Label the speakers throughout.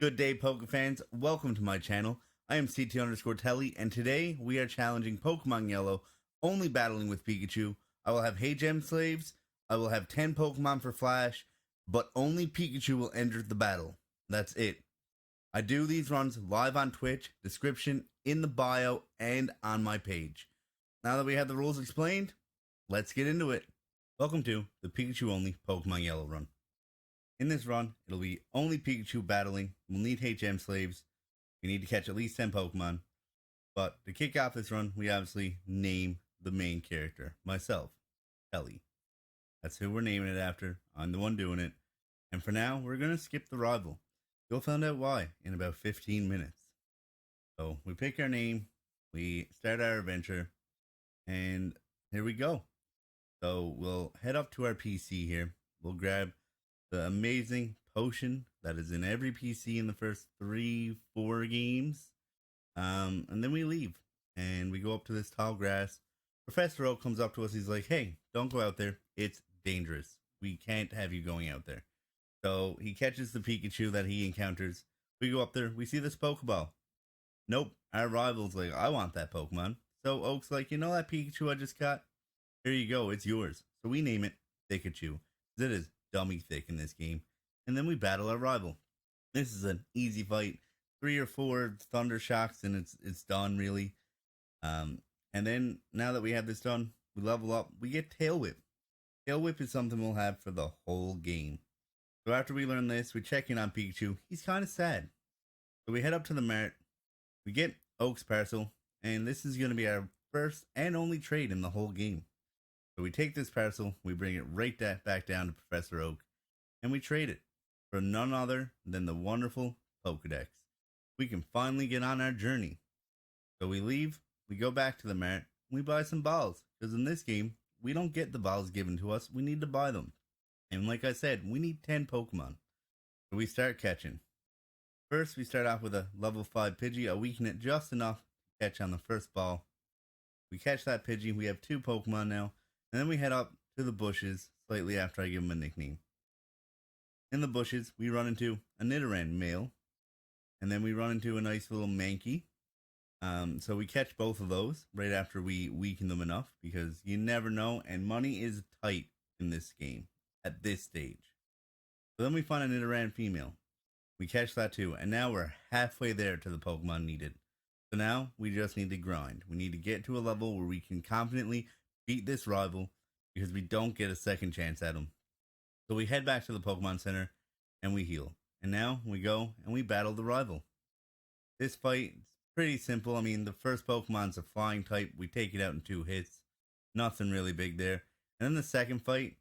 Speaker 1: Good day, Poke fans. Welcome to my channel. I am CT_Telly, and today we are challenging Pokemon Yellow, only battling with Pikachu. I will have Hey Gem Slaves, I will have 10 Pokemon for Flash, but only Pikachu will enter the battle. That's it. I do these runs live on Twitch, description in the bio, and on my page. Now that we have the rules explained, let's get into it. Welcome to the Pikachu only Pokemon Yellow run. In this run, it'll be only Pikachu battling. We'll need HM Slaves. We need to catch at least 10 Pokemon. But to kick off this run, we obviously name the main character. Myself, Ellie. That's who we're naming it after. I'm the one doing it. And for now, we're going to skip the rival. You'll find out why in about 15 minutes. So we pick our name. We start our adventure. And here we go. So we'll head up to our PC here. We'll grab the amazing potion that is in every PC in the first 3-4 games. And then we leave and we go up to this tall grass. Professor Oak comes up to us. He's like, hey, don't go out there. It's dangerous. We can't have you going out there. So he catches the Pikachu that he encounters. We go up there. We see this Pokeball. Nope. Our rival's like, I want that Pokemon. So Oak's like, you know that Pikachu I just caught? Here you go. It's yours. So we name it Pikachu. It is dummy thick in this game, and then we battle our rival. This is an easy fight, 3 or 4 thunder shocks and it's done really. And then now that we have this done, we level up. We get Tail Whip. Tail Whip is something we'll have for the whole game. So after we learn this, we check in on Pikachu. He's kind of sad, so we head up to the mart. We get Oak's parcel, and this is going to be our first and only trade in the whole game. So we take this parcel, we bring it right back down to Professor Oak, and we trade it for none other than the wonderful Pokedex. We can finally get on our journey. So we leave, we go back to the mart, we buy some balls, because in this game, we don't get the balls given to us, we need to buy them. And like I said, we need 10 Pokemon. So we start catching. First, we start off with a level 5 Pidgey, I weaken it just enough to catch on the first ball. We catch that Pidgey, we have 2 Pokemon now. And then we head up to the bushes slightly after I give him a nickname. In the bushes, we run into a Nidoran male. And then we run into a nice little Mankey. So we catch both of those right after we weaken them enough. Because you never know. And money is tight in this game at this stage. So then we find a Nidoran female. We catch that too. And now we're halfway there to the Pokemon needed. So now we just need to grind. We need to get to a level where we can confidently beat this rival, because we don't get a second chance at him. So we head back to the Pokemon Center and we heal. And now we go and we battle the rival. This fight is pretty simple. I mean, the first Pokemon's a flying type. We take it out in 2 hits. Nothing really big there. And then the second fight,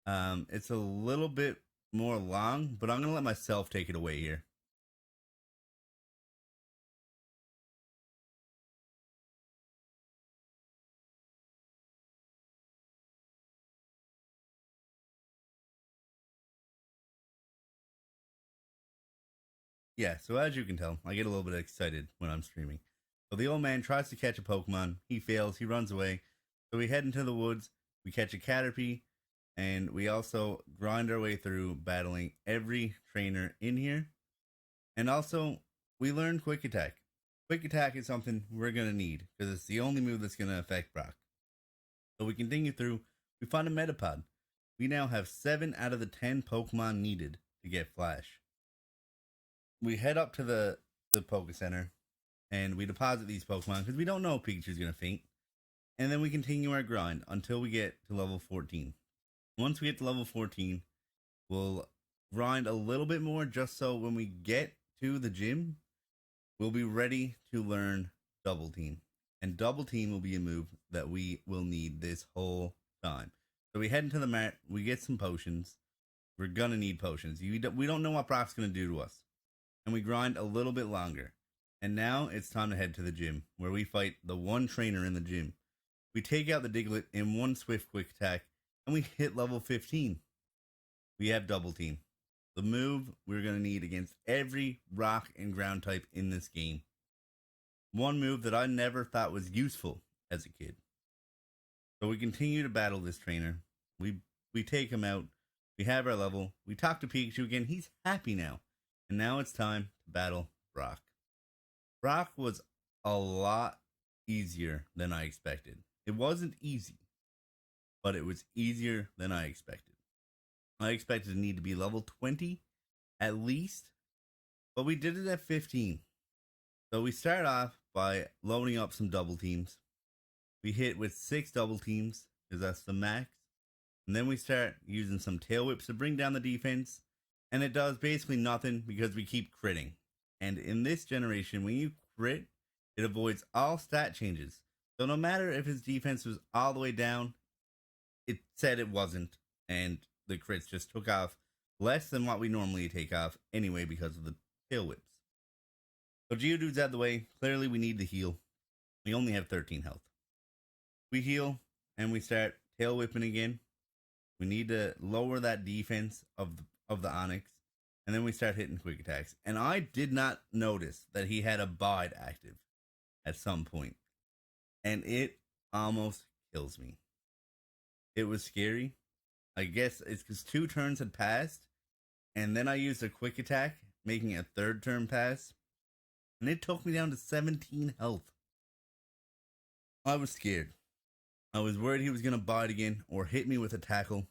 Speaker 1: it's a little bit more long, but I'm going to let myself take it away here. Yeah, so as you can tell, I get a little bit excited when I'm streaming. So the old man tries to catch a Pokemon. He fails. He runs away. So we head into the woods. We catch a Caterpie. And we also grind our way through battling every trainer in here. And also, we learn Quick Attack. Quick Attack is something we're going to need, because it's the only move that's going to affect Brock. So we continue through. We find a Metapod. We now have 7 out of the 10 Pokemon needed to get Flash. We head up to the Poke Center, and we deposit these Pokemon, because we don't know if Pikachu's going to faint. And then we continue our grind until we get to level 14. Once we get to level 14, we'll grind a little bit more, just so when we get to the gym, we'll be ready to learn Double Team. And Double Team will be a move that we will need this whole time. So we head into the mart, we get some potions. We're going to need potions. We don't know what Brock's going to do to us. And we grind a little bit longer. And now it's time to head to the gym, where we fight the one trainer in the gym. We take out the Diglett in one swift quick attack, and we hit level 15. We have Double Team, the move we're going to need against every rock and ground type in this game. One move that I never thought was useful as a kid. So we continue to battle this trainer. We take him out. We have our level. We talk to Pikachu again. He's happy now. And now it's time to battle Brock. Brock was a lot easier than I expected. It wasn't easy, but it was easier than I expected. I expected to need to be level 20 at least, but we did it at 15. So we start off by loading up some double teams. We hit with 6 double teams because that's the max. And then we start using some tail whips to bring down the defense. And it does basically nothing because we keep critting. And in this generation, when you crit, it avoids all stat changes. So no matter if his defense was all the way down, it said it wasn't. And the crits just took off less than what we normally take off anyway because of the tail whips. So Geodude's out of the way. Clearly we need to heal. We only have 13 health. We heal and we start tail whipping again. We need to lower that defense of the Onyx. And then we start hitting quick attacks. And I did not notice that he had a bide active at some point. And it almost kills me. It was scary. I guess it's because 2 turns had passed. And then I used a quick attack, making a 3rd turn pass. And it took me down to 17 health. I was scared. I was worried he was going to bite again or hit me with a tackle.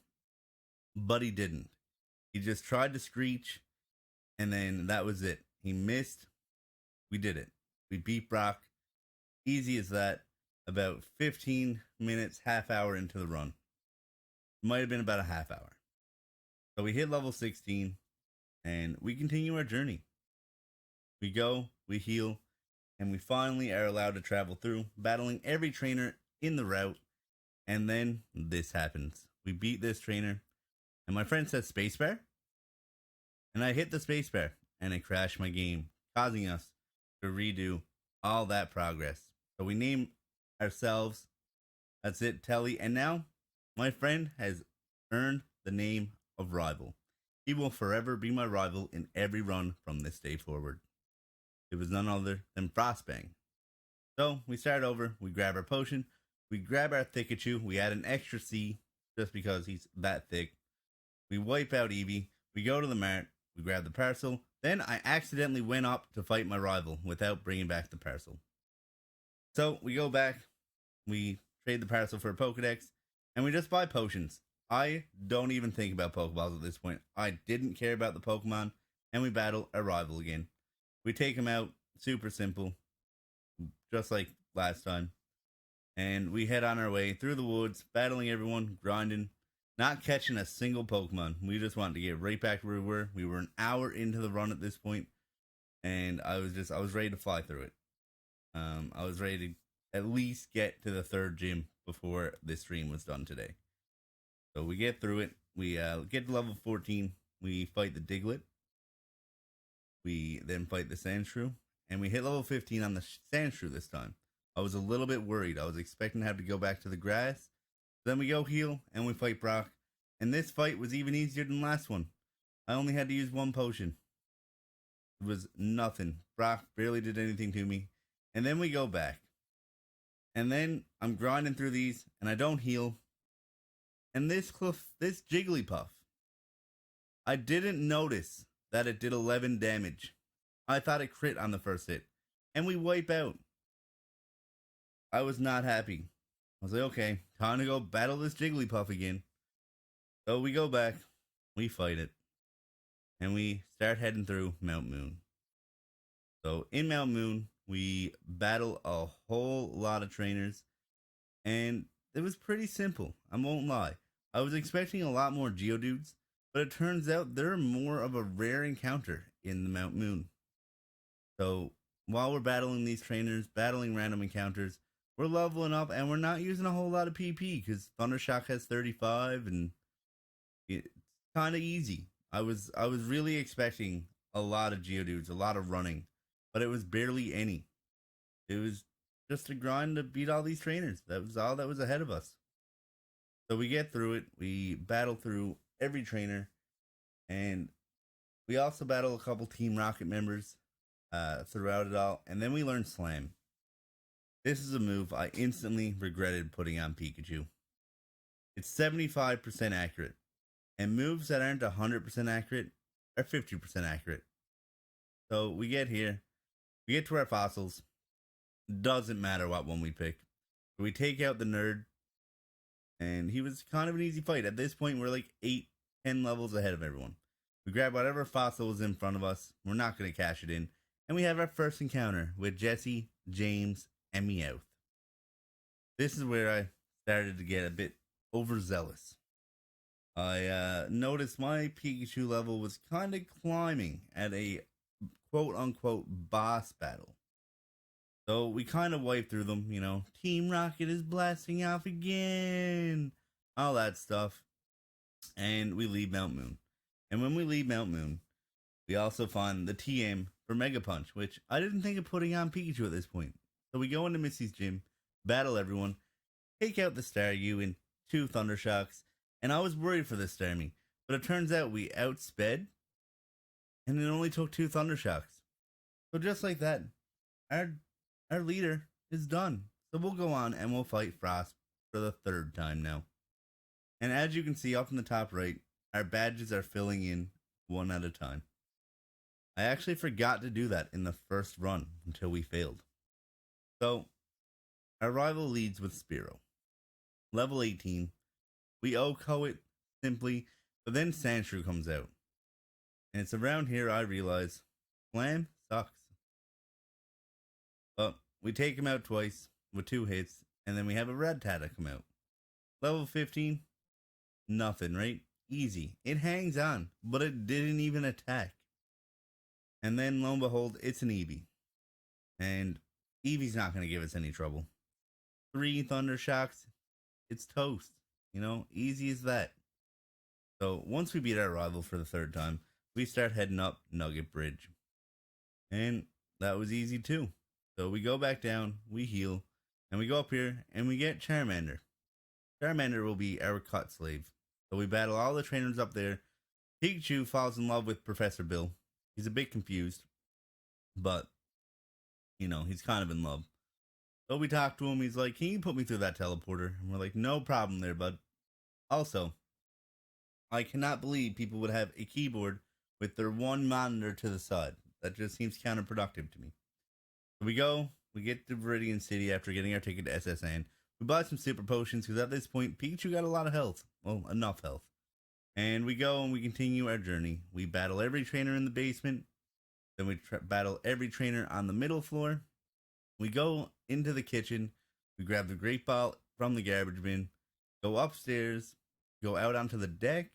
Speaker 1: But he didn't. He just tried to screech. And then that was it. He missed. We did it. We beat Brock. Easy as that. About 15 minutes, half hour into the run. It might have been about a half hour. So we hit level 16. And we continue our journey. We go, we heal, and we finally are allowed to travel through, battling every trainer in the route. And then this happens. We beat this trainer, and my friend says spacebar. And I hit the spacebar, and it crashed my game, causing us to redo all that progress. So we name ourselves, that's it, Telly. And now, my friend has earned the name of Rival. He will forever be my rival in every run from this day forward. It was none other than Frostbang. So we start over, we grab our potion, we grab our Pikachu, we add an extra C just because he's that thick. We wipe out Eevee, we go to the mart, we grab the parcel, then I accidentally went up to fight my rival without bringing back the parcel. So we go back, we trade the parcel for a Pokedex, and we just buy potions. I don't even think about Pokeballs at this point. I didn't care about the Pokemon, and we battle our rival again. We take him out, super simple, just like last time. And we head on our way through the woods, battling everyone, grinding, not catching a single Pokemon. We just wanted to get right back where we were. We were an hour into the run at this point, and I was ready to fly through it. I was ready to at least get to the 3rd gym before this stream was done today. So we get through it. We get to level 14. We fight the Diglett. We then fight the Sandshrew, and we hit level 15 on the Sandshrew this time. I was a little bit worried. I was expecting to have to go back to the grass. Then we go heal, and we fight Brock. And this fight was even easier than the last one. I only had to use 1 potion. It was nothing. Brock barely did anything to me. And then we go back. And then I'm grinding through these, and I don't heal. And this Jigglypuff, I didn't notice that it did 11 damage. I thought it crit on the first hit. And we wipe out. I was not happy. I was like, okay, time to go battle this Jigglypuff again. So we go back. We fight it. And we start heading through Mount Moon. So in Mount Moon, we battle a whole lot of trainers. And it was pretty simple. I won't lie. I was expecting a lot more Geodudes. But it turns out they're more of a rare encounter in the Mount Moon. So while we're battling these trainers, battling random encounters, we're leveling up and we're not using a whole lot of PP because Thundershock has 35 and it's kind of easy. I was really expecting a lot of Geodudes, a lot of running, but it was barely any. It was just a grind to beat all these trainers. That was all that was ahead of us. So we get through it. We battle through every trainer, and we also battle a couple Team Rocket members throughout it all, and then we learn Slam. This is a move I instantly regretted putting on Pikachu. It's 75% accurate, and moves that aren't 100% accurate are 50% accurate. So we get here, we get to our fossils. Doesn't matter what one we pick. We take out the nerd, and he was kind of an easy fight. At this point, we're like 8, 10 levels ahead of everyone. We grab whatever fossil was in front of us. We're not going to cash it in. And we have our first encounter with Jesse, James, and Meowth. This is where I started to get a bit overzealous. I noticed my Pikachu level was kind of climbing at a quote-unquote boss battle. So we kind of wiped through them, you know. Team Rocket is blasting off again. All that stuff. And we leave Mount Moon. And when we leave Mount Moon, we also find the TM for Mega Punch, which I didn't think of putting on Pikachu at this point. So we go into Missy's gym, battle everyone, take out the Staryu and 2 Thunder Shocks. And I was worried for this Starmie, but it turns out we outsped, and it only took 2 Thunder Shocks. So just like that, our leader is done. So we'll go on and we'll fight Frost for the 3rd time now. And as you can see up in the top right, our badges are filling in one at a time. I actually forgot to do that in the first run until we failed. So our rival leads with Spearow. Level 18. We OHKO it simply, but then Sandshrew comes out. And it's around here I realize Slam sucks. But we take him out twice with 2 hits, and then we have a Rattata come out. Level 15, nothing, right? Easy. It hangs on, but it didn't even attack. And then lo and behold, it's an Eevee. And Eevee's not going to give us any trouble. 3 Thunder Shocks, it's toast. You know, easy as that. So once we beat our rival for the 3rd time, we start heading up Nugget Bridge. And that was easy too. So we go back down, we heal, and we go up here and we get Charmander. Charmander will be our cut slave. So we battle all the trainers up there. Pikachu falls in love with Professor Bill. He's a bit confused, but, you know, he's kind of in love. So we talk to him. He's like, can you put me through that teleporter? And we're like, no problem there, bud. Also, I cannot believe people would have a keyboard with their one monitor to the side. That just seems counterproductive to me. So we go, we get to Viridian City after getting our ticket to SSN. We buy some super potions because at this point, Pikachu got a lot of health. Well, enough health. And we go and we continue our journey. We battle every trainer in the basement. Then we battle every trainer on the middle floor. We go into the kitchen, we grab the Great Ball from the garbage bin, go upstairs, go out onto the deck,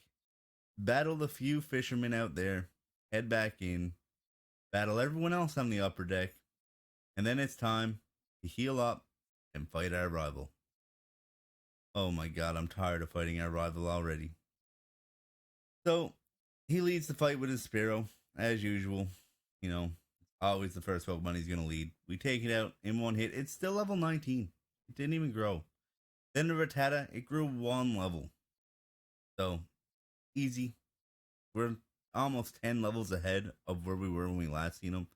Speaker 1: battle the few fishermen out there, head back in, battle everyone else on the upper deck, and then it's time to heal up and fight our rival. Oh my god, I'm tired of fighting our rival already. So, he leads the fight with his Spearow, as usual, you know. Always the first Pokemon he's going to lead. We take it out in 1 hit. It's still level 19. It didn't even grow. Then the Rattata, it grew 1 level. So, easy. We're almost 10 levels ahead of where we were when we last seen him.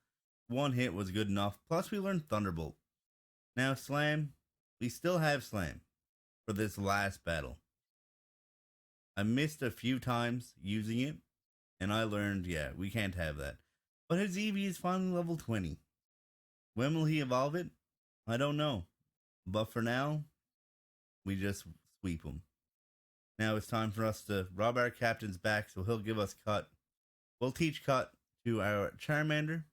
Speaker 1: 1 hit was good enough. Plus, we learned Thunderbolt. Now, Slam. We still have Slam for this last battle. I missed a few times using it. And I learned, yeah, we can't have that. But his Eevee is finally level 20. When will he evolve it? I don't know. But for now, we just sweep him. Now it's time for us to rob our captain's back so he'll give us Cut. We'll teach Cut to our Charmander,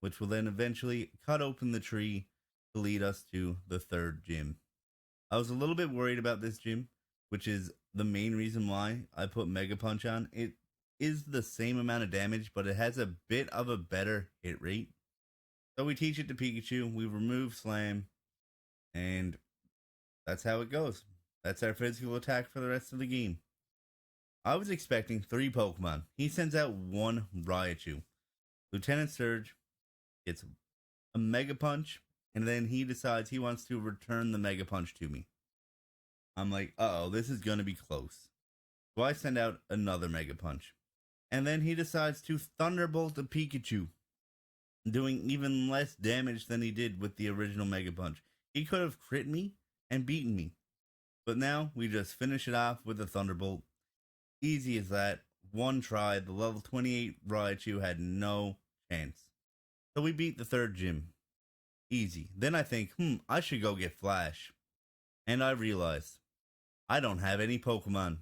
Speaker 1: which will then eventually cut open the tree to lead us to the 3rd gym. I was a little bit worried about this gym, which is the main reason why I put Mega Punch on. It is the same amount of damage, but it has a bit of a better hit rate. So we teach it to Pikachu, we remove Slam, and that's how it goes. That's our physical attack for the rest of the game. I was expecting 3 Pokemon. He sends out 1 Raichu. Lieutenant Surge gets a Mega Punch, and then he decides he wants to return the Mega Punch to me. I'm like, uh-oh, this is going to be close. So I send out another Mega Punch. And then he decides to Thunderbolt the Pikachu, doing even less damage than he did with the original Mega Punch. He could have crit me and beaten me. But now we just finish it off with a Thunderbolt. Easy as that. 1 try. The level 28 Raichu had no chance. So we beat the third gym. Easy. Then I think, I should go get Flash. And I realized I don't have any Pokemon.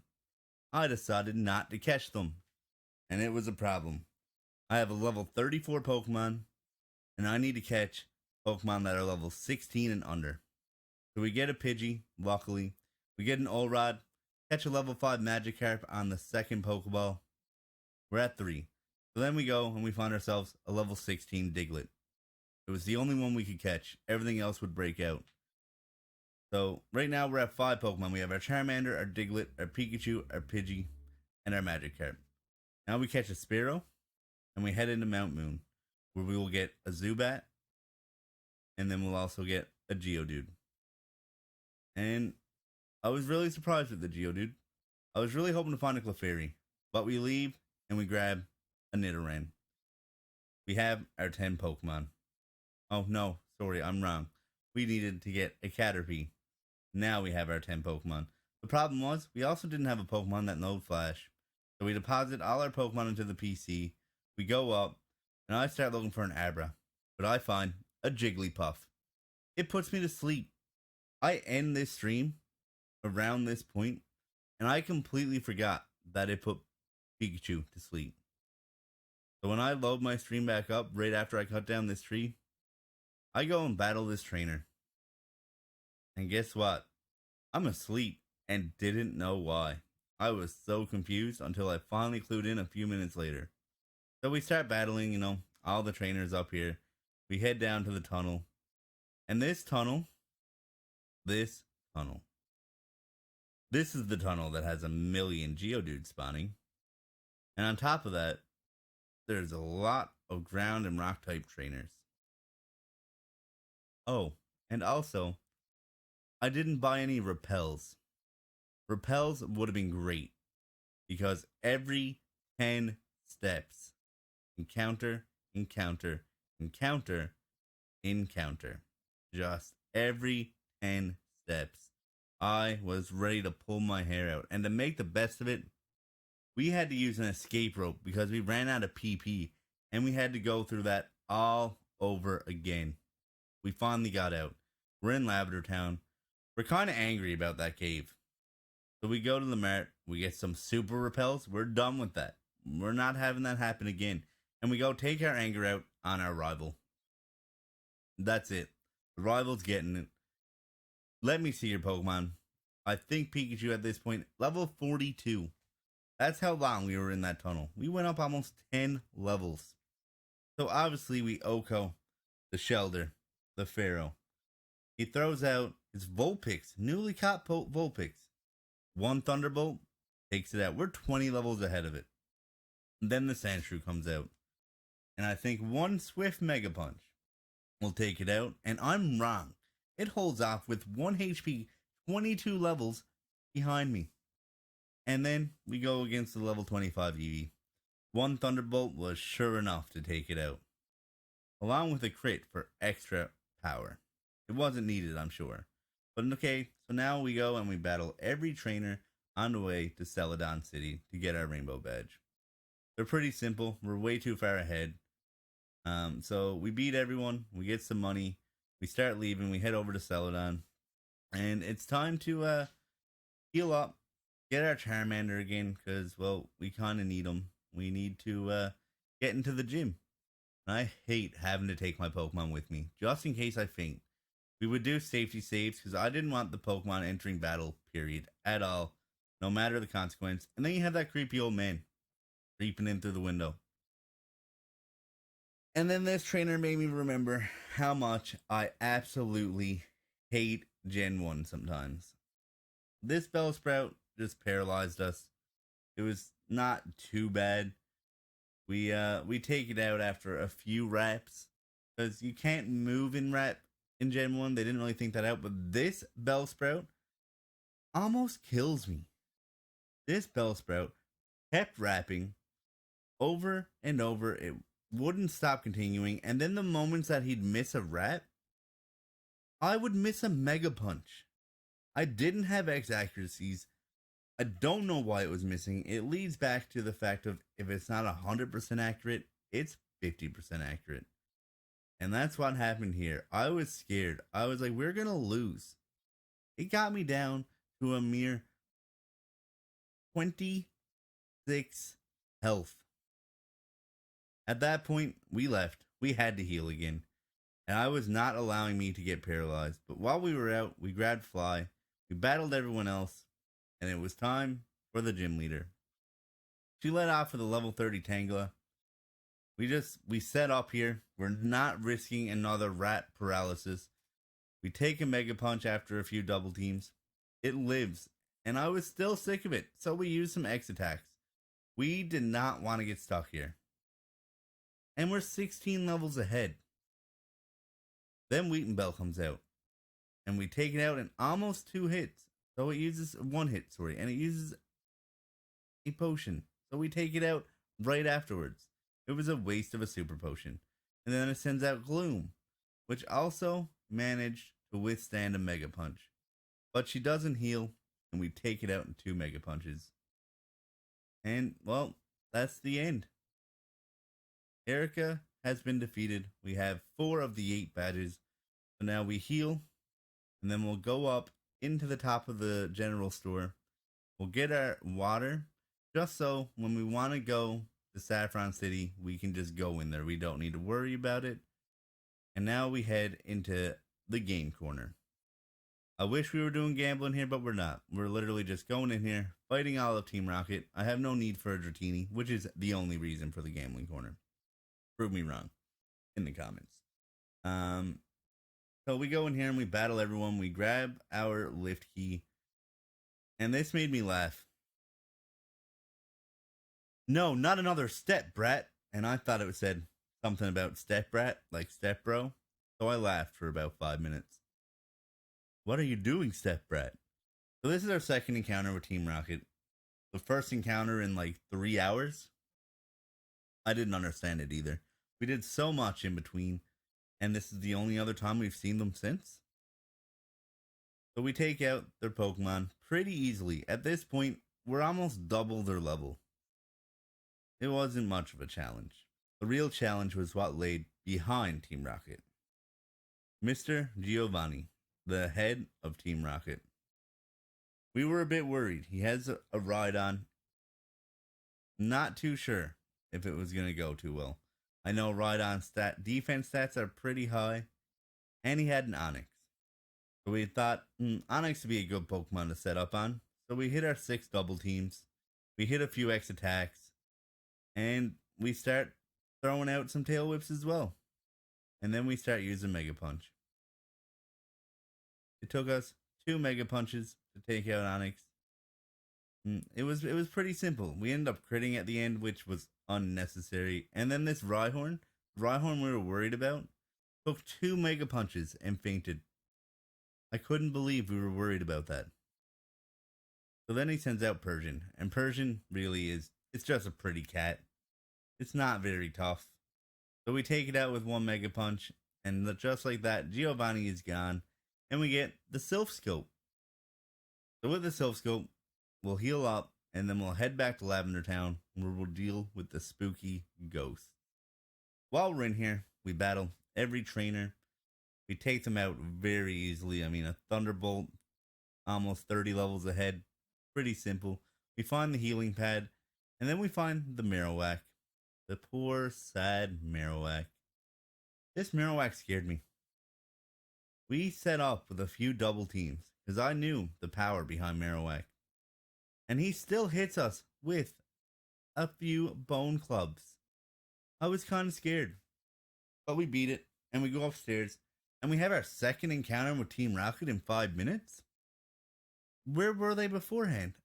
Speaker 1: I decided not to catch them. And it was a problem. I have a level 34 Pokemon, and I need to catch Pokemon that are level 16 and under. So we get a Pidgey, luckily. We get an Olrod, catch a level 5 Magikarp on the second Pokeball. We're at 3. So then we go and we find ourselves a level 16 Diglett. It was the only one we could catch. Everything else would break out. So right now we're at 5 Pokemon. We have our Charmander, our Diglett, our Pikachu, our Pidgey, and our Magikarp. Now we catch a Spearow, and we head into Mount Moon, where we will get a Zubat, and then we'll also get a Geodude. And I was really surprised with the Geodude. I was really hoping to find a Clefairy, but we leave and we grab a Nidoran. We have our 10 Pokemon. Oh no, sorry, I'm wrong. We needed to get a Caterpie. Now we have our 10 Pokemon. The problem was, we also didn't have a Pokemon that knowed Flash. So we deposit all our Pokemon into the PC. We go up, and I start looking for an Abra. But I find a Jigglypuff. It puts me to sleep. I end this stream around this point, and I completely forgot that it put Pikachu to sleep. So when I load my stream back up right after I cut down this tree, I go and battle this trainer. And guess what? I'm asleep and didn't know why. I was so confused until I finally clued in a few minutes later. So we start battling, all the trainers up here. We head down to the tunnel. And this is the tunnel that has a million Geodudes spawning. And on top of that, there's a lot of ground and rock type trainers. Oh, and also, I didn't buy any repels. Repels would have been great, because every 10 steps, encounter, just every 10 steps, I was ready to pull my hair out. And to make the best of it, we had to use an escape rope because we ran out of PP, and we had to go through that all over again. We finally got out. We're in Lavender Town. We're kind of angry about that cave. So we go to the mart. We get some super repels. We're done with that. We're not having that happen again. And we go take our anger out on our rival. That's it. The rival's getting it. Let me see your Pokemon. I think Pikachu at this point, level 42. That's how long we were in that tunnel. We went up almost 10 levels. So obviously we Oko the Shelder, the Pharaoh. He throws out his Vulpix, newly caught Vulpix. One Thunderbolt takes it out. We're 20 levels ahead of it. And then the Sandshrew comes out. And I think one swift Mega Punch will take it out. And I'm wrong. It holds off with 1 HP, 22 levels behind me. And then we go against the level 25 Eevee. One Thunderbolt was sure enough to take it out, along with a crit for extra power. It wasn't needed, I'm sure. But okay, so now we go and we battle every trainer on the way to Celadon City to get our Rainbow Badge. They're pretty simple. We're way too far ahead. So we beat everyone. We get some money. We start leaving. We head over to Celadon. And it's time to heal up. Get our Charmander again. Because, well, we kind of need him. We need to get into the gym. And I hate having to take my Pokemon with me. Just in case I faint. We would do safety saves. Because I didn't want the Pokemon entering battle, period. At all. No matter the consequence. And then you have that creepy old man creeping in through the window. And then this trainer made me remember how much I absolutely hate Gen 1 sometimes. This Bellsprout just paralyzed us. It was not too bad. We take it out after a few reps. Because you can't move in rep in Gen 1. They didn't really think that out. But this Bellsprout almost kills me. This Bellsprout kept rapping over and over. It wouldn't stop continuing, and then the moments that he'd miss a rep, I would miss a Mega Punch. I didn't have X accuracies. I don't know why it was missing. It leads back to the fact of if it's not 100% accurate, it's 50% accurate. And that's what happened here. I was scared. I was like, we're going to lose. It got me down to a mere 26 health. At that point, we left. We had to heal again. And I was not allowing me to get paralyzed. But while we were out, we grabbed Fly. We battled everyone else. And it was time for the gym leader. She led off with a level 30 Tangela. We set up here. We're not risking another rat paralysis. We take a Mega Punch after a few double teams. It lives. And I was still sick of it. So we used some X attacks. We did not want to get stuck here. And we're 16 levels ahead. Then Wheaton Bell comes out. And we take it out in almost 2 hits. So it uses 1 hit, and it uses a potion. So we take it out right afterwards. It was a waste of a super potion. And then it sends out Gloom, which also managed to withstand a Mega Punch. But she doesn't heal, and we take it out in 2 Mega Punches. And, well, that's the end. Erica has been defeated. We have 4 of the 8 badges. So now we heal, and then we'll go up into the top of the general store. We'll get our water, just so when we want to go to Saffron City, we can just go in there. We don't need to worry about it. And now we head into the game corner. I wish we were doing gambling here, but we're not. We're literally just going in here, fighting all of Team Rocket. I have no need for a Dratini, which is the only reason for the gambling corner. Prove me wrong in the comments. So we go in here and we battle everyone. We grab our lift key. And this made me laugh. No, not another step brat. And I thought it said something about step brat, like step bro. So I laughed for about 5 minutes. What are you doing, step brat? So this is our second encounter with Team Rocket. The first encounter in like 3 hours. I didn't understand it either. We did so much in between. And this is the only other time we've seen them since. So we take out their Pokemon pretty easily. At this point, we're almost double their level. It wasn't much of a challenge. The real challenge was what lay behind Team Rocket. Mr. Giovanni, the head of Team Rocket. We were a bit worried. He has a Rhydon. Not too sure if it was going to go too well. I know Rhydon's defense stats are pretty high. And he had an Onix. So we thought Onix would be a good Pokemon to set up on. So we hit our 6 double teams. We hit a few X attacks. And we start throwing out some tail whips as well. And then we start using Mega Punch. It took us 2 Mega Punches to take out Onix. It was pretty simple. We ended up critting at the end, which was unnecessary. And then this Rhyhorn we were worried about, took 2 Mega Punches and fainted. I couldn't believe we were worried about that. So then he sends out Persian. And Persian really it's just a pretty cat. It's not very tough. So we take it out with 1 Mega Punch. And just like that, Giovanni is gone. And we get the Sylph Scope. So with the Sylph Scope, we'll heal up. And then we'll head back to Lavender Town, where we'll deal with the spooky ghosts. While we're in here, we battle every trainer. We take them out very easily. I mean, a Thunderbolt, almost 30 levels ahead. Pretty simple. We find the healing pad, and then we find the Marowak. The poor, sad Marowak. This Marowak scared me. We set up with a few double teams, because I knew the power behind Marowak. And he still hits us with a few bone clubs. I was kind of scared. But we beat it, and we go upstairs, and we have our second encounter with Team Rocket in 5 minutes. Where were they beforehand?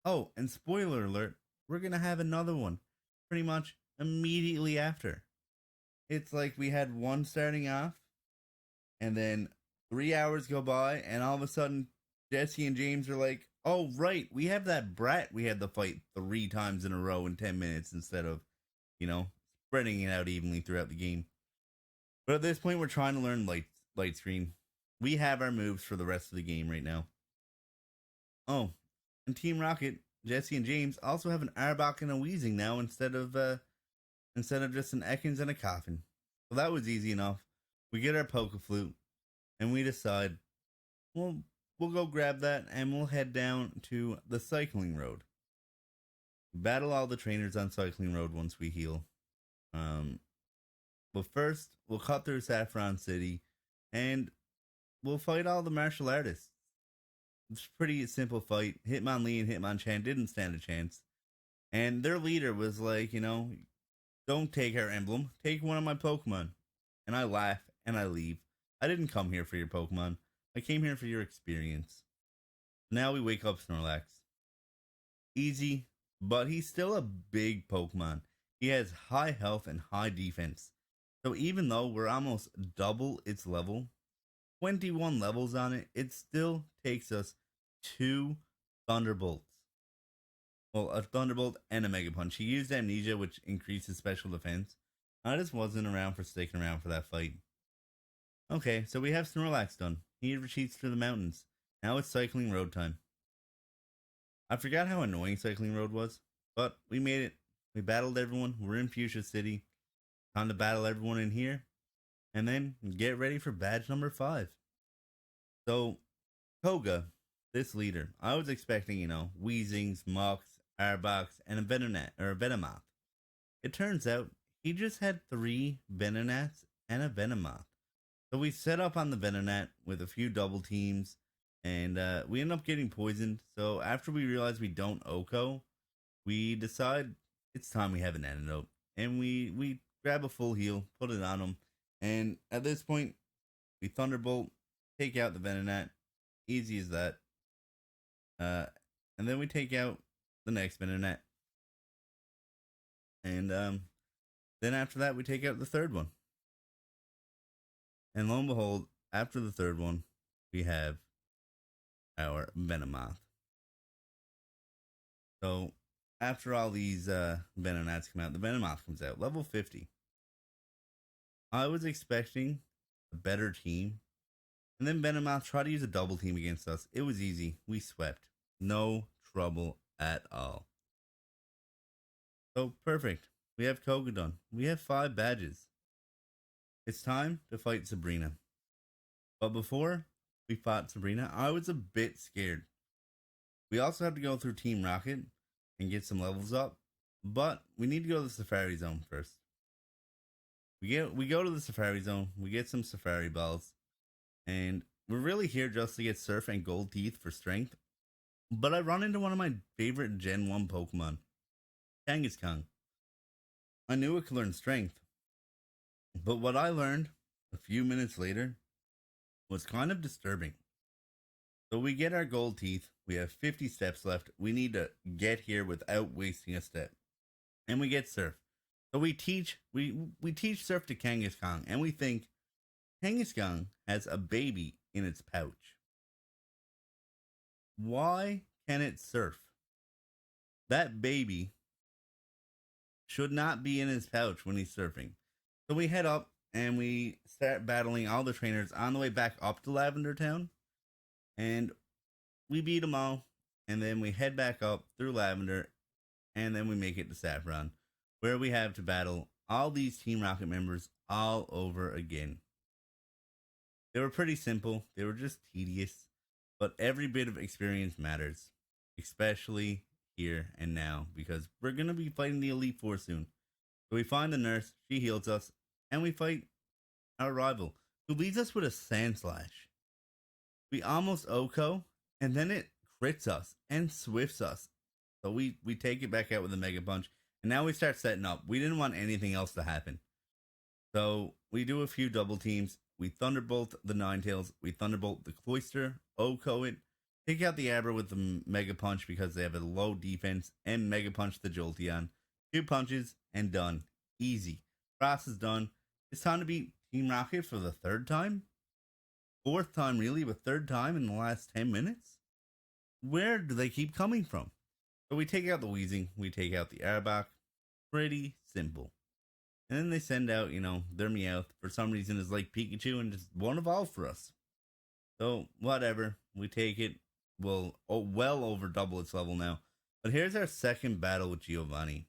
Speaker 1: Oh, and spoiler alert, we're going to have another one pretty much immediately after. It's like we had one starting off, and then 3 hours go by, and all of a sudden, Jesse and James are like, oh, right, we have that brat we had to fight 3 times in a row in 10 minutes instead of, spreading it out evenly throughout the game. But at this point, we're trying to learn light screen. We have our moves for the rest of the game right now. Oh, and Team Rocket, Jesse and James also have an Arbok and a Weezing now instead of instead of just an Ekans and a Coffin. So that was easy enough. We get our Poke Flute, and we decide, well, we'll go grab that and we'll head down to the Cycling Road. Battle all the trainers on Cycling Road once we heal. But first, we'll cut through Saffron City and we'll fight all the martial artists. It's a pretty simple fight. Hitmonlee and Hitmonchan didn't stand a chance. And their leader was like, don't take our emblem, take one of my Pokemon. And I laugh and I leave. I didn't come here for your Pokemon. I came here for your experience. Now we wake up Snorlax. Easy, but he's still a big Pokemon. He has high health and high defense. So even though we're almost double its level, 21 levels on it, it still takes us 2 Thunderbolts. Well, a Thunderbolt and a Mega Punch. He used Amnesia, which increases special defense. I just wasn't around for sticking around for that fight. Okay, so we have Snorlax done. He retreats to the mountains. Now it's Cycling Road time. I forgot how annoying Cycling Road was, but we made it. We battled everyone. We're in Fuchsia City. Time to battle everyone in here. And then get ready for badge number 5. So, Koga, this leader, I was expecting, Weezings, Mucks, Arbox, and a Venomoth. It turns out he just had 3 Venonats and a Venomoth. So we set up on the Venonat with a few double teams, and we end up getting poisoned. So after we realize we don't OHKO, we decide it's time we have an antidote. And we grab a full heal, put it on him, and at this point, we Thunderbolt, take out the Venonat. Easy as that. And then we take out the next Venonat. And then after that, we take out the third one. And lo and behold, after the third one, we have our Venomoth. So, after all these Venonats come out, the Venomoth comes out, level 50. I was expecting a better team. And then Venomoth tried to use a double team against us. It was easy. We swept. No trouble at all. So, perfect. We have Koga done. We have 5 badges. It's time to fight Sabrina. But before we fought Sabrina, I was a bit scared. We also have to go through Team Rocket and get some levels up. But we need to go to the Safari Zone first. We go to the Safari Zone. We get some Safari Balls. And we're really here just to get Surf and Gold Teeth for strength. But I run into one of my favorite Gen 1 Pokemon, Kangaskhan. I knew it could learn strength. But what I learned a few minutes later was kind of disturbing. So we get our gold teeth. We have 50 steps left. We need to get here without wasting a step. And we get Surf. So we teach Surf to Kangaskhan, and we think Kangaskhan has a baby in its pouch. Why can it surf? That baby should not be in his pouch when he's surfing. So we head up and we start battling all the trainers on the way back up to Lavender Town. And we beat them all. And then we head back up through Lavender. And then we make it to Saffron, where we have to battle all these Team Rocket members all over again. They were pretty simple. They were just tedious. But every bit of experience matters. Especially here and now. Because we're going to be fighting the Elite Four soon. So we find the nurse. She heals us. And we fight our rival, who leads us with a Sand Slash. We almost OHKO, and then it crits us and swifts us. So we take it back out with a Mega Punch, and now we start setting up. We didn't want anything else to happen. So we do a few double teams. We Thunderbolt the Ninetales. We Thunderbolt the Cloyster, OHKO it, take out the Abra with the Mega Punch because they have a low defense, and Mega Punch the Jolteon. 2 punches, and done. Easy. Process done. It's time to beat Team Rocket for the 3rd time? 4th time, really, but 3rd time in the last 10 minutes? Where do they keep coming from? So we take out the Weezing, we take out the Arbok. Pretty simple. And then they send out, their Meowth. For some reason, it's like Pikachu and just won't evolve for us. So, whatever. We take it. Well over double its level now. But here's our second battle with Giovanni.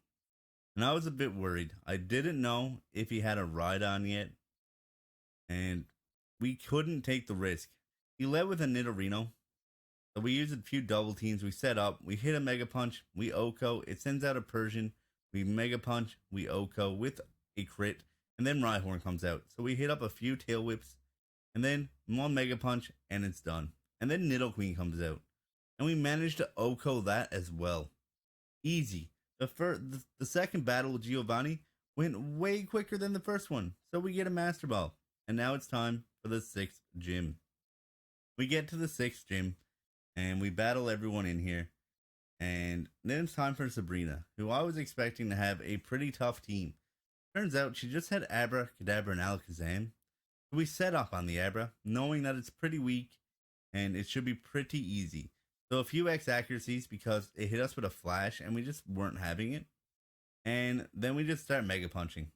Speaker 1: And I was a bit worried. I didn't know if he had a ride on yet, and we couldn't take the risk. He led with a Nidorino, so we used a few double teams. We set up, we hit a Mega Punch, we Oko, it sends out a Persian, we Mega Punch, we Oko with a crit, and then Rhyhorn comes out. So we hit up a few Tail Whips, and then one Mega Punch, and it's done. And then Nidoqueen comes out, and we managed to Oko that as well. Easy. The second battle with Giovanni went way quicker than the first one, so we get a Master Ball. And now it's time for the 6th gym. We get to the 6th gym, and we battle everyone in here. And then it's time for Sabrina, who I was expecting to have a pretty tough team. Turns out she just had Abra, Kadabra, and Alakazam. So we set up on the Abra, knowing that it's pretty weak, and it should be pretty easy. So a few X accuracies because it hit us with a flash, and we just weren't having it. And then we just start Mega Punching.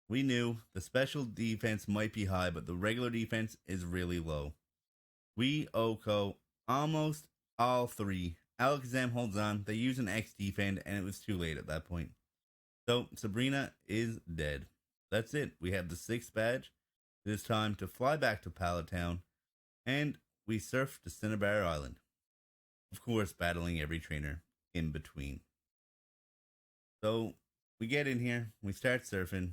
Speaker 1: We knew the special defense might be high, but the regular defense is really low. We Oko almost all three. Alakazam holds on. They use an X defend, and it was too late at that point. So Sabrina is dead. That's it. We have the 6th badge. It is time to fly back to Pallet Town, and we surf to Cinnabar Island. Of course, battling every trainer in between. So we get in here. We start surfing.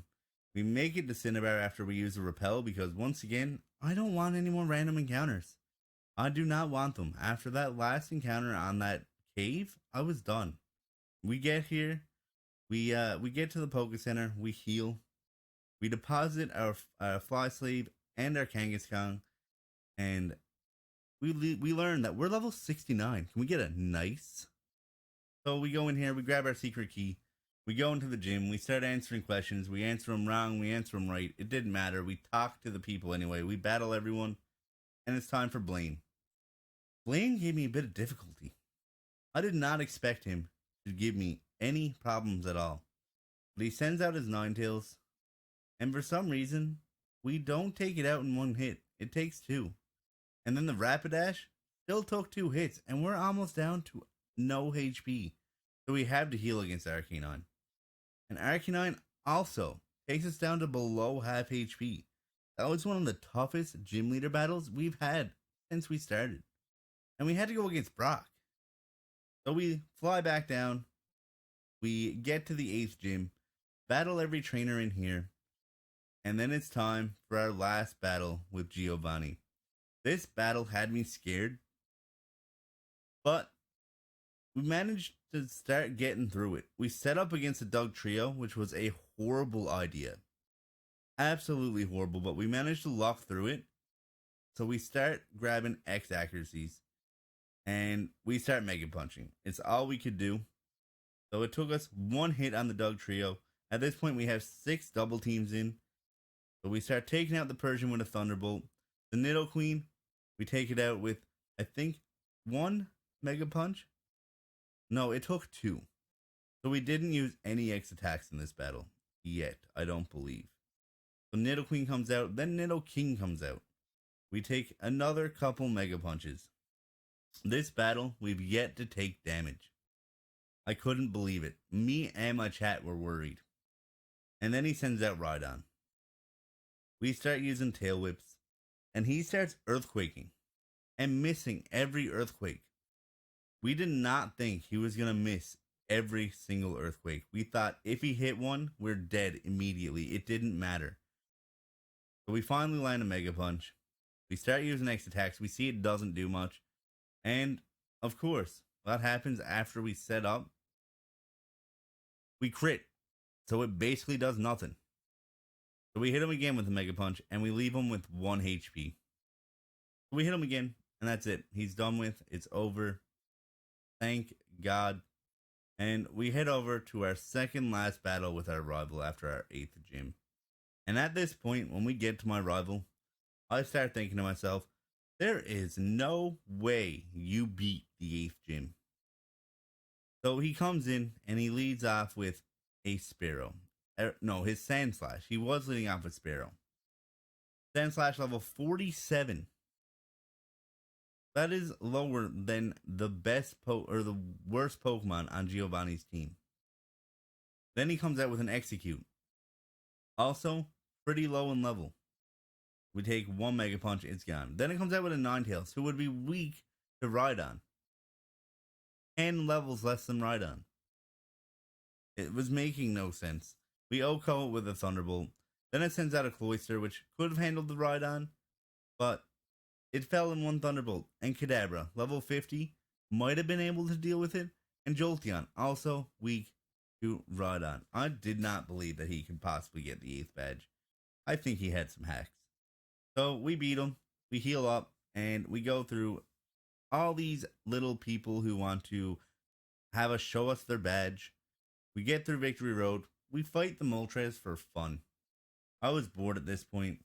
Speaker 1: We make it to Cinnabar after we use a repel because, once again, I don't want any more random encounters. I do not want them. After that last encounter on that cave, I was done. We get here. We get to the Poké Center. We heal. We deposit our Fly Slave and our Kangaskhan. And we learn that we're level 69. Can we get a nice? So we go in here. We grab our secret key. We go into the gym, we start answering questions, we answer them wrong, we answer them right, it didn't matter, we talk to the people anyway, we battle everyone, and it's time for Blaine. Blaine gave me a bit of difficulty. I did not expect him to give me any problems at all. But he sends out his Ninetales, and for some reason, we don't take it out in one hit, it takes 2. And then the Rapidash still took 2 hits, and we're almost down to no HP. So we have to heal against Arcanine. And Arcanine also takes us down to below half HP. That was one of the toughest gym leader battles we've had since we started. And we had to go against Brock. So we fly back down. We get to the 8th gym. Battle every trainer in here. And then it's time for our last battle with Giovanni. This battle had me scared. But we managed to start getting through it. We set up against a Doug Trio, which was a horrible idea. Absolutely horrible, but we managed to lock through it. So we start grabbing X accuracies. And we start Mega Punching. It's all we could do. So it took us 1 hit on the Doug Trio. At this point, we have 6 double teams in. So we start taking out the Persian with a Thunderbolt. The Nidoqueen, we take it out with, I think, 1 Mega Punch. No, it took 2. So we didn't use any X attacks in this battle. Yet, I don't believe. So Nidoqueen comes out, then Nidoking comes out. We take another couple Mega Punches. This battle, we've yet to take damage. I couldn't believe it. Me and my chat were worried. And then he sends out Rhydon. We start using Tail Whips. And he starts Earthquaking. And missing every Earthquake. We did not think he was going to miss every single Earthquake. We thought if he hit one, we're dead immediately. It didn't matter. So we finally land a Mega Punch. We start using X attacks. We see it doesn't do much. And, of course, what happens after we set up? We crit. So it basically does nothing. So we hit him again with a Mega Punch, and we leave him with 1 HP. So we hit him again, and that's it. He's done with. It's over. Thank God. And we head over to our second last battle with our rival after our 8th gym. And at this point, when we get to my rival, I start thinking to myself, there is no way you beat the 8th gym. So he comes in and he leads off with a Sparrow. No, his Sandslash. He was leading off with Sparrow. Sandslash level 47. That is lower than the best or the worst Pokemon on Giovanni's team. Then he comes out with an Execute. Also, pretty low in level. We take one Mega Punch, it's gone. Then it comes out with a Ninetales, who would be weak to Rhydon. 10 levels less than Rhydon. It was making no sense. We OHKO it with a Thunderbolt. Then it sends out a Cloyster, which could have handled the Rhydon, but it fell in one Thunderbolt. And Kadabra, level 50, might have been able to deal with it. And Jolteon, also weak to Rhydon. I did not believe that he could possibly get the 8th badge. I think he had some hacks. So we beat him, we heal up, and we go through all these little people who want to have us show us their badge. We get through Victory Road. We fight the Moltres for fun. I was bored at this point.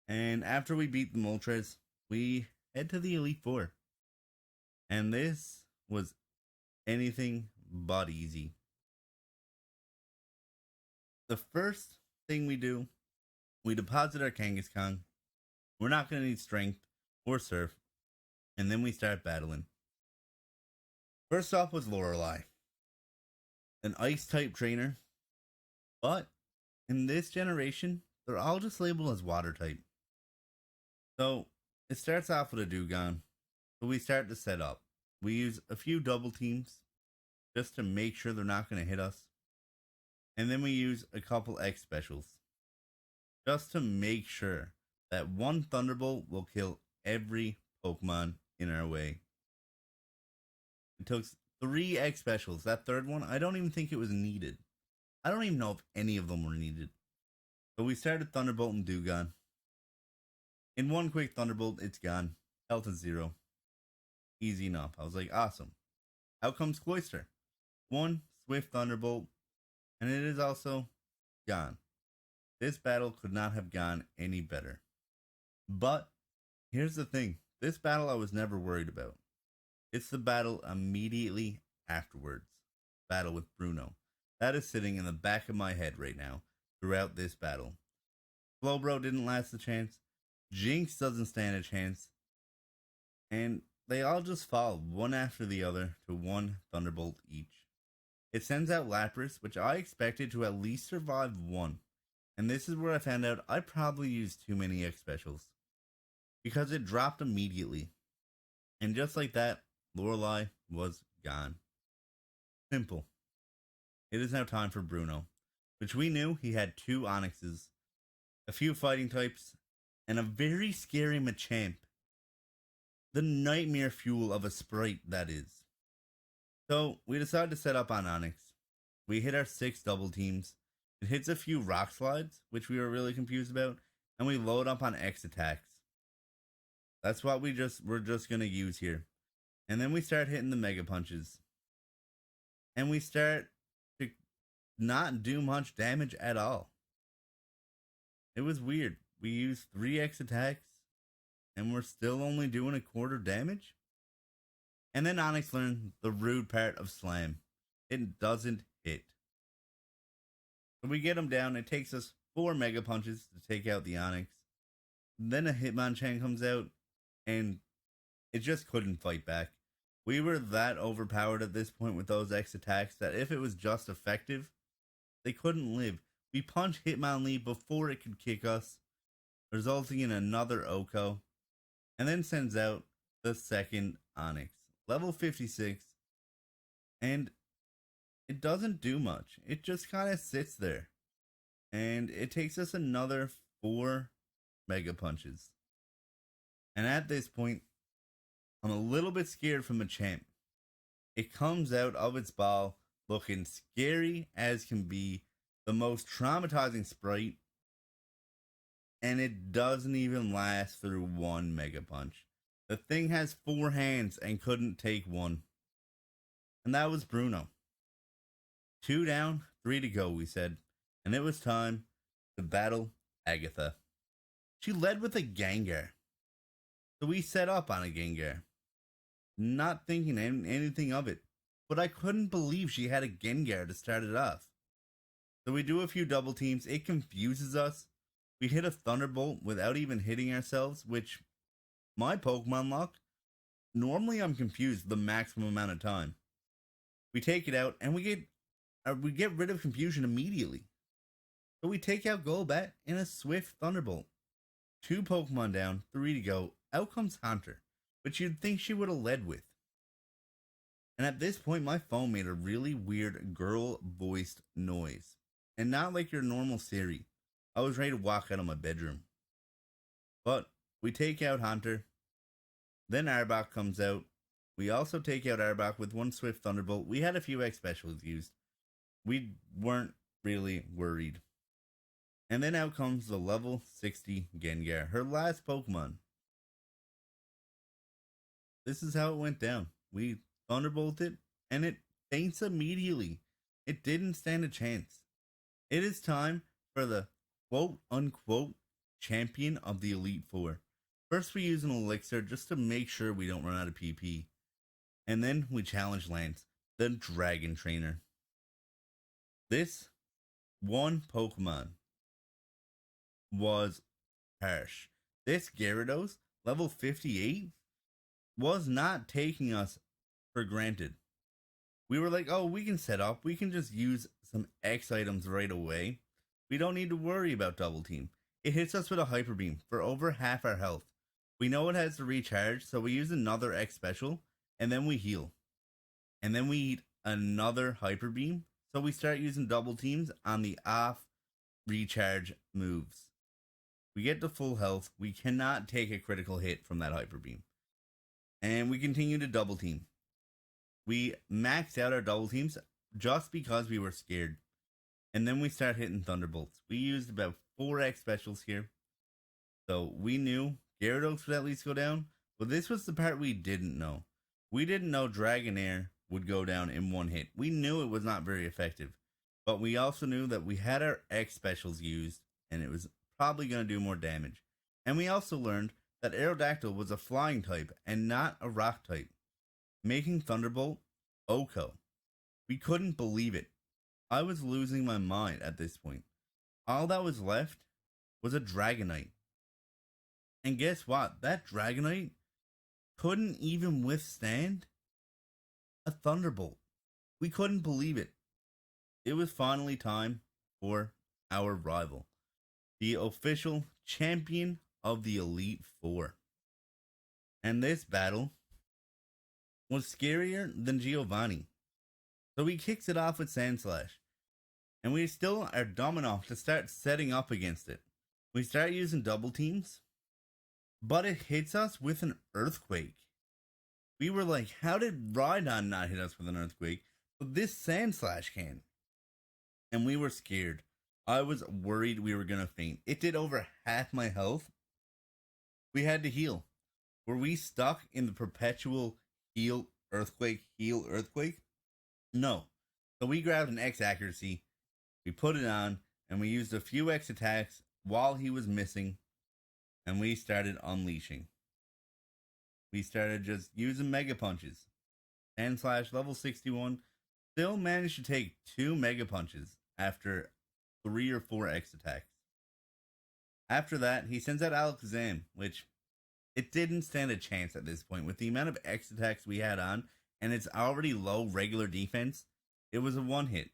Speaker 1: And after we beat the Moltres, we head to the Elite Four. And this was anything but easy. The first thing we do, we deposit our Kangaskhan. We're not going to need Strength or Surf. And then we start battling. First off was Lorelei, an Ice-type trainer. But in this generation, they're all just labeled as Water-type. So it starts off with a Dewgong. So we start to set up. We use a few double teams just to make sure they're not going to hit us. And then we use a couple X specials just to make sure that one Thunderbolt will kill every Pokemon in our way. It took 3 X specials. That third one, I don't even think it was needed. I don't even know if any of them were needed. So we started Thunderbolt and Dewgong. In one quick Thunderbolt, it's gone. Health is 0. Easy enough. I was like, awesome. Out comes Cloyster. 1 swift Thunderbolt, and it is also gone. This battle could not have gone any better. But here's the thing. This battle I was never worried about. It's the battle immediately afterwards. Battle with Bruno. That is sitting in the back of my head right now throughout this battle. Slowbro didn't last a chance. Jinx doesn't stand a chance. And they all just fall one after the other to 1 Thunderbolt each. It sends out Lapras, which I expected to at least survive 1. And this is where I found out I probably used too many X specials. Because it dropped immediately. And just like that, Lorelei was gone. Simple. It is now time for Bruno, which we knew he had 2 Onixes, a few fighting types, and a very scary Machamp. The nightmare fuel of a sprite, that is. So we decided to set up on Onix. We hit our 6 double teams. It hits a few Rock Slides, which we were really confused about, and we load up on X attacks. That's what we're just going to use here. And then we start hitting the Mega Punches. And we start to not do much damage at all. It was weird. We used 3 X attacks, and we're still only doing a quarter damage? And then Onix learned the rude part of Slam. It doesn't hit. So we get him down. It takes us 4 Mega Punches to take out the Onix. Then a Hitmonchan comes out, and it just couldn't fight back. We were that overpowered at this point with those X attacks that if it was just effective, they couldn't live. We punched Hitmonlee before it could kick us, resulting in another OHKO, and then sends out the second Onix. Level 56, and it doesn't do much. It just kind of sits there, and it takes us another 4 Mega Punches. And at this point, I'm a little bit scared from Machamp. It comes out of its ball looking scary as can be, the most traumatizing sprite, and it doesn't even last through 1 Mega Punch. The thing has 4 hands and couldn't take 1. And that was Bruno. 2 down, 3 to go, we said. And it was time to battle Agatha. She led with a Gengar. So we set up on a Gengar. Not thinking anything of it. But I couldn't believe she had a Gengar to start it off. So we do a few double teams. It confuses us. We hit a Thunderbolt without even hitting ourselves, which, my Pokemon luck, normally I'm confused the maximum amount of time. We take it out and we get we get rid of confusion immediately. So we take out Golbat in a swift Thunderbolt. 2 Pokemon down, 3 to go. Out comes Hunter, which you'd think she would have led with. And at this point, my phone made a really weird girl-voiced noise. And not like your normal Siri. I was ready to walk out of my bedroom. But we take out Hunter. Then Arbok comes out. We also take out Arbok with 1 Swift Thunderbolt. We had a few X specials used. We weren't really worried. And then out comes the level 60 Gengar, her last Pokemon. This is how it went down. We Thunderbolted, and it faints immediately. It didn't stand a chance. It is time for the quote-unquote champion of the Elite Four. First we use an elixir just to make sure we don't run out of PP. And then we challenge Lance, the Dragon Trainer. This one Pokemon was harsh. This Gyarados, level 58, was not taking us for granted. We were like, oh, we can set up. We can just use some X items right away. We don't need to worry about double team. It hits us with a Hyper Beam for over half our health. We know it has to recharge, so we use another X special, and then we heal. And then we eat another Hyper Beam, so we start using double teams on the off recharge moves. We get to full health. We cannot take a critical hit from that Hyper Beam. And we continue to double team. We maxed out our double teams just because we were scared. And then we start hitting Thunderbolts. We used about 4 X specials here. So we knew Gyarados would at least go down. But this was the part we didn't know. We didn't know Dragonair would go down in 1 hit. We knew it was not very effective. But we also knew that we had our X specials used. And it was probably going to do more damage. And we also learned that Aerodactyl was a flying type and not a rock type, making Thunderbolt OHKO. We couldn't believe it. I was losing my mind at this point. All that was left was a Dragonite. And guess what? That Dragonite couldn't even withstand a Thunderbolt. We couldn't believe it. It was finally time for our rival, the official champion of the Elite Four. And this battle was scarier than Giovanni. So he kicks it off with Sandslash. And we still are dumb enough to start setting up against it. We start using double teams. But it hits us with an Earthquake. We were like, how did Rhydon not hit us with an Earthquake? But this Sandslash can. And we were scared. I was worried we were going to faint. It did over half my health. We had to heal. Were we stuck in the perpetual heal, Earthquake, heal, Earthquake? No. So we grabbed an X accuracy, we put it on, and we used a few X attacks while he was missing, and we started unleashing. We started just using Mega Punches. Sandslash, level 61, still managed to take 2 Mega Punches after 3 or 4 X attacks. After that, he sends out Alakazam, which it didn't stand a chance at this point. With the amount of X attacks we had on, and it's already low regular defense, it was a 1-hit.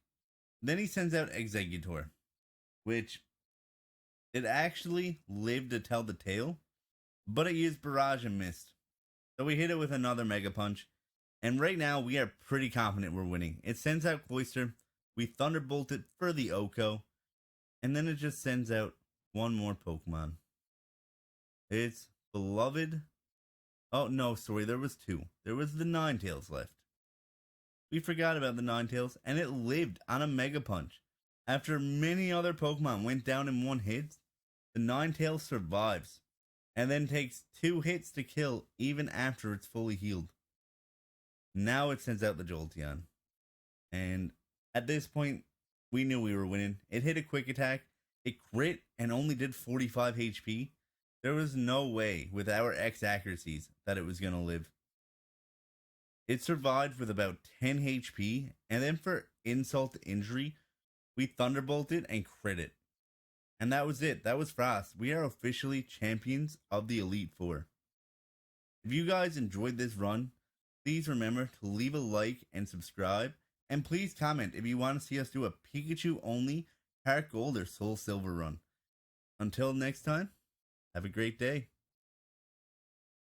Speaker 1: Then he sends out Exeggutor, which it actually lived to tell the tale, but it used Barrage and missed. So we hit it with another Mega Punch, and right now we are pretty confident we're winning. It sends out Cloyster, we Thunderbolt it for the OHKO, and then it just sends out one more Pokemon. It's beloved. Oh, no, sorry, there was 2. There was the Ninetales left. We forgot about the Ninetales, and it lived on a Mega Punch. After many other Pokemon went down in 1 hit, the Ninetales survives, and then takes 2 hits to kill even after it's fully healed. Now it sends out the Jolteon. And at this point, we knew we were winning. It hit a quick attack, it crit, and only did 45 HP. There was no way with our X accuracies that it was going to live. It survived with about 10 HP, and then for insult to injury, we Thunderbolted and crit it. And that was it. That was fast. We are officially champions of the Elite Four. If you guys enjoyed this run, please remember to leave a like and subscribe, And please comment if you want to see us do a Pikachu only Heart Gold or Soul Silver run. Until next time, have a great day.